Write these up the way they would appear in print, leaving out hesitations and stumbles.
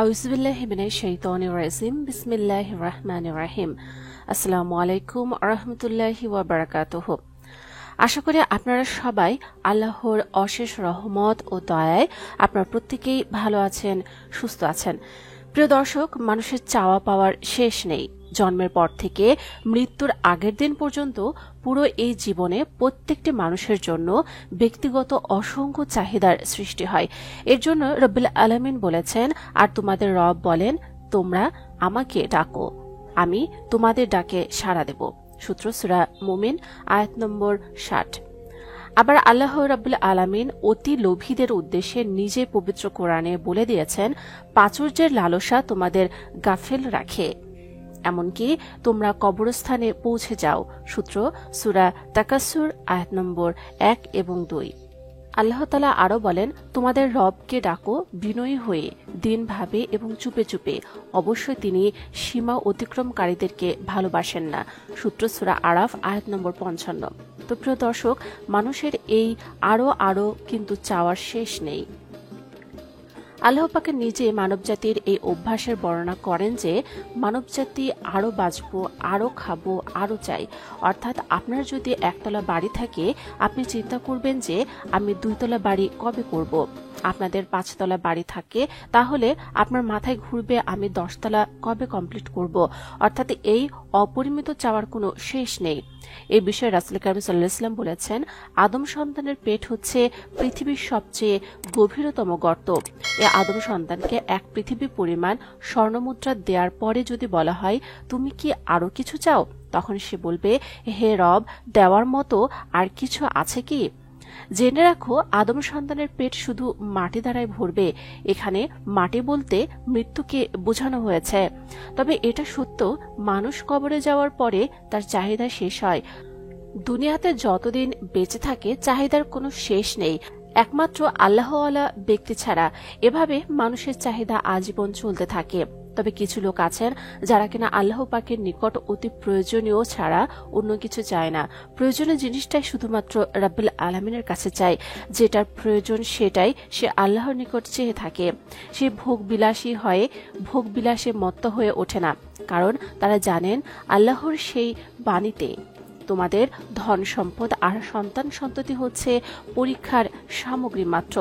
আউযুবিল্লাহি মিনাশ শাইতানির রাজিম বিসমিল্লাহির রহমানির রহিম। আসসালামু আলাইকুম ওয়া রাহমাতুল্লাহি ওয়া বারাকাতুহু। আশা করি আপনারা সবাই আল্লাহর অশেষ রহমত ও দয়ায় আপনারা প্রত্যেকেই ভালো আছেন, সুস্থ আছেন। প্রিয় দর্শক, মানুষের চাওয়া পাওয়ার শেষ নেই। জন্মের পর থেকে মৃত্যুর আগের দিন পর্যন্ত পুরো এই জীবনে প্রত্যেকটি মানুষের জন্য ব্যক্তিগত অসংখ্য চাহিদার সৃষ্টি হয়। এর জন্য রব্বুল আলামিন বলেছেন, আর তোমাদের রব বলেন, তোমরা আমাকে ডাকো, আমি তোমাদের ডাকে সাড়া দেব। সূত্র সূরা মুমিন আয়াত নম্বর 60। আবার আল্লাহ রাব্বুল আলামিন অতি লোভীদের উদ্দেশ্যে নিজে পবিত্র কোরআনে বলে দিয়েছেন, প্রাচুর্যের লালসা তোমাদের গাফেল রাখে, এমনকি তোমরা কবরস্থানে পৌঁছে যাও। সূত্র সূরা তাকাসুর আয়াত নম্বর 1 এবং 2। আল্লাহ তাআলা আরো বলেন, তোমাদের রবকে ডাকো বিনয়ী হয়ে, দীনভাবে এবং চুপে চুপে, অবশ্যই তিনি সীমা অতিক্রমকারীদেরকে ভালোবাসেন না। সূত্র সূরা আরাফ আয়াত নম্বর 55। তো প্রিয় দর্শক, মানুষের এই আরো কিন্তু চাওয়ার শেষ নেই। আল্লাহ পাক নিজে মানবজাতির এই অভ্যাসের বর্ণনা করেন যে মানবজাতি আরো বাঁচবো, আরো খাবো, আরো চাই। অর্থাৎ আপনার যদি একতলা বাড়ি থাকে, আপনি চিন্তা করবেন যে আমি 2 তলা বাড়ি কবে করব। আপনাদের 5 তলা বাড়ি থাকে, তাহলে আপনার মাথায় ঘুরবে আমি 10 তলা কবে কমপ্লিট করব। অর্থাৎ এই অপরিমিত চাওয়ার কোনো শেষ নেই। এই বিষয়ে রাসূল কারীম সাল্লাল্লাহু আলাইহি ওয়াসাল্লাম বলেছেন, আদম সন্তানের পেট হচ্ছে পৃথিবীর সবচেয়ে গভীরতম গর্ত। এই আদম সন্তানকে 1 পৃথিবী পরিমাণ স্বর্ণমুদ্রা দেওয়ার পরে যদি বলা হয়, তুমি কি আরো কিছু চাও, তখন সে বলবে, হে রব, দেওয়ার মতো আর কিছু আছে কি? জেনে রাখো, আদম সন্তানের পেট শুধু মাটি দ্বারাই ভরবে। এখানে মাটি বলতে মৃত্যুকে বোঝানো হয়েছে। তবে এটা সত্য, মানুষ কবরে যাওয়ার পরে তার চাহিদা শেষ হয়। দুনিয়াতে যতদিন বেঁচে থাকে চাহিদার কোনো শেষ নেই, একমাত্র আল্লাহওয়ালা ব্যক্তি ছাড়া। এভাবে মানুষের চাহিদা আজীবন চলতে থাকে। তবে কিছু লোক আছেন যারা কিনা আল্লাহ পাকের নিকট অতি প্রয়োজনীয় ছাড়া অন্য কিছু চায় না। প্রয়োজনীয় জিনিসটাই শুধুমাত্র রাব্বুল আলামিনের কাছে চায়। যেটার প্রয়োজন সেটাই সে আল্লাহর নিকট চেয়ে থাকে। সে ভোগ বিলাসে মত্ত হয়ে ওঠে না, কারণ তারা জানেন আল্লাহর সেই বাণীতে তোমাদের ধন সম্পদ আর সন্তান সন্ততি হচ্ছে পরীক্ষার সামগ্রী মাত্র।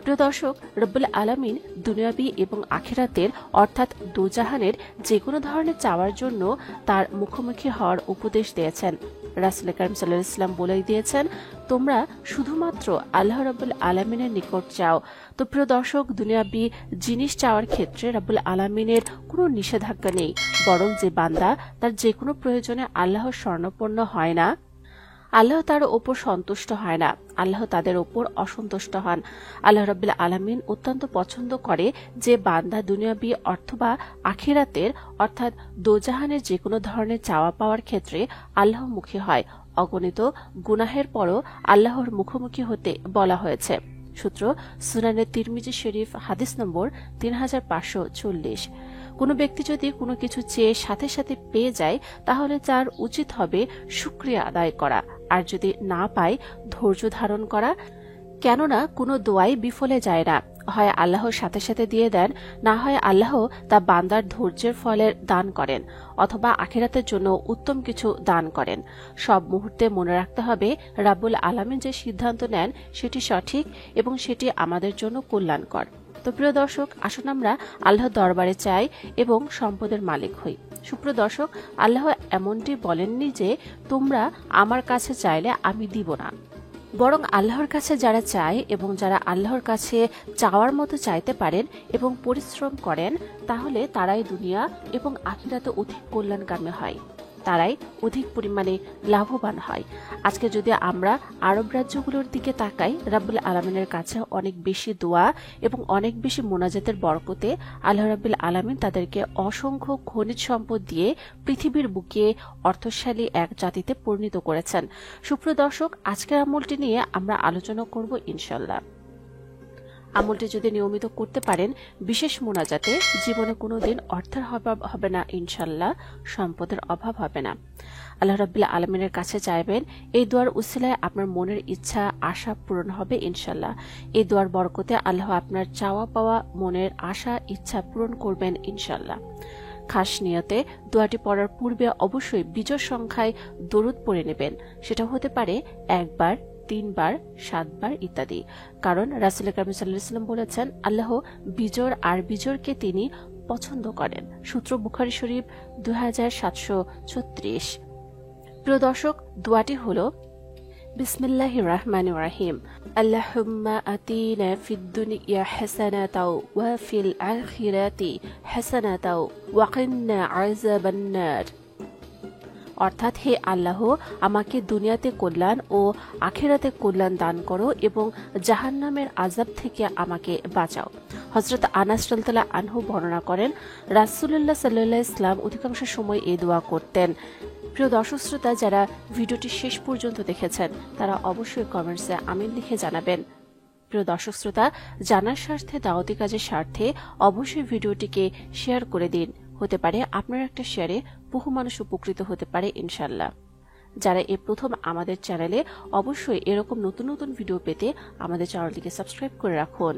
প্রিয় দর্শক, রব্বুল আলামিন দুনিয়াবি এবং আখিরাতের অর্থাৎ দুজাহানের যে কোনো ধরনের চাওয়ার জন্য তার মুখোমুখি হওয়ার উপদেশ দিয়েছেন। রাসূল কারীম সাল্লাল্লাহু আলাইহি ওয়াসাল্লাম বলে দিয়েছেন, তোমরা শুধুমাত্র আল্লাহ রাব্বুল আলামিনের নিকট চাও। তো প্রিয় দর্শক, দুনিয়াবি জিনিস চাওয়ার ক্ষেত্রে রাব্বুল আলামিনের কোনো নিষেধাজ্ঞা নেই, বরং যে বান্দা তার যে কোনো প্রয়োজনে আল্লাহর শরণাপন্ন হয় না, আল্লাহ তার ওপর সন্তুষ্ট হয় না, আল্লাহ তাদের ওপর অসন্তুষ্ট হন। আল্লাহ রাব্বুল আলামিন অত্যন্ত পছন্দ করে যে বান্দা দুনিয়াবি অথবা আখিরাতের অর্থাৎ দোজাহানের যে কোনো ধরনের চাওয়া পাওয়ার ক্ষেত্রে আল্লাহমুখী হয়। অগণিত গুনাহের পরও আল্লাহর মুখোমুখি হতে বলা হয়েছে। সূত্র সুনানে তিরমিজি শরীফ হাদিস নম্বর 3540। কোনো ব্যক্তি যদি কোনো কিছু চেয়ে সাথে সাথে পেয়ে যায়, তাহলে তার উচিত হবে শুকরিয়া আদায় করা, আর যদি না পায় ধৈর্য ধারণ করা। কেননা কোনো দোয়াই বিফলে যায় না, হয় আল্লাহর সাথে সাথে দিয়ে দেন, না হয় আল্লাহ তা বান্দার ধৈর্যের ফলের দান করেন, অথবা আখিরাতের জন্য উত্তম কিছু দান করেন। সব মুহূর্তে মনে রাখতে হবে, রাব্বুল আলামিন যে সিদ্ধান্ত নেন সেটি সঠিক এবং সেটি আমাদের জন্য কল্যাণকর। তো প্রিয় দর্শক, আসুন আমরা আল্লাহর দরবারে চাই এবং সম্পদের মালিক হই। সুপ্রিয় দর্শক, আল্লাহ এমনটি বলেননি যে তোমরা আমার কাছে চাইলে আমি দিব না, বরং আল্লাহর কাছে যারা চায় এবং যারা আল্লাহর কাছে চাওয়ার মতো চাইতে পারেন এবং পরিশ্রম করেন, তাহলে তারাই দুনিয়া এবং আখিরাতে অধিক কল্যাণকামী হয়, তারাই অধিক পরিমাণে লাভবান হয়। আজকে যদি আমরা আরব রাজ্যগুলোর দিকে তাকাই, রাব্বুল আলামিনের কাছে অনেক বেশি দোয়া এবং অনেক বেশি মোনাজাতের বরকতে আল্লাহ রাব্বুল আলামিন তাদেরকে অসংখ্য খনিজ সম্পদ দিয়ে পৃথিবীর বুকে অর্থশালী এক জাতিতে পরিণত করেছেন। সুপ্রিয় দর্শক, আজকের আমলটি নিয়ে আমরা আলোচনা করব ইনশাল্লাহ। আমলটি যদি নিয়মিত করতে পারেন, বিশেষ মোনাজাতে জীবনে কোনোদিন অর্থের অভাব হবে না ইনশাল্লাহ, সম্পদের অভাব হবে না। আল্লাহ রাব্বুল আলামিনের কাছে চাইবেন, এই দোয়ার উসিলায় আপনার মনের ইচ্ছা আশা পূরণ হবে ইনশাল্লাহ। এই দোয়ার বরকতে আল্লাহ আপনার চাওয়া পাওয়া মনের আশা ইচ্ছা পূরণ করবেন ইনশাল্লাহ। খাস নিয়তে দোয়াটি পড়ার পূর্বে অবশ্যই বিজোড় সংখ্যায় দরুদ পড়ে নেবেন। সেটা হতে পারে 1 বার, 3 বার, 7 বার ইত্যাদি। কারণ রাসূল কারীম সাল্লাল্লাহু আলাইহি ওয়াসাল্লাম বলেছেন, আল্লাহ বিজোড় আর বিজোড়কে তিনি পছন্দ করেন। সূত্র বুখারী শরীফ 2736। প্রিয় দর্শক, দোয়াটি হলো বিসমিল্লাহির রহমানির রহিম। আল্লাহুম্মা আতিনা ফিদ দুনিয়া হাসানাতাও ওয়া ফিল আখিরাতি হাসানাতাও ওয়া কিনা আযাবান নার। অর্থাৎ, হে আল্লাহ, আমাকে দুনিয়াতে কল্যাণ ও আখিরাতে কল্যাণ দান করো এবং জাহান্নামের আযাব থেকে আমাকে বাঁচাও। হযরত আনাস রাদিয়াল্লাহু আনহু বর্ণনা করেন, রাসূলুল্লাহ সাল্লাল্লাহু আলাইহি ওয়াসাল্লাম অধিকাংশ সময় এই দোয়া করতেন। প্রিয় দর্শক শ্রোতা, যারা ভিডিওটি শেষ পর্যন্ত দেখেছেন তারা অবশ্যই কমেন্টসে আমিন লিখে জানাবেন। প্রিয় দর্শক শ্রোতা, জানার স্বার্থে, দাওয়াতি কাজের স্বার্থে অবশ্যই ভিডিওটিকে শেয়ার করে দিন। হতে পারে আপনার একটা শেয়ারে বহু মানুষ উপকৃত হতে পারে ইনশাল্লাহ। যারা এই প্রথম আমাদের চ্যানেলে, অবশ্যই এরকম নতুন নতুন ভিডিও পেতে আমাদের চ্যানেলটিকে সাবস্ক্রাইব করে রাখুন।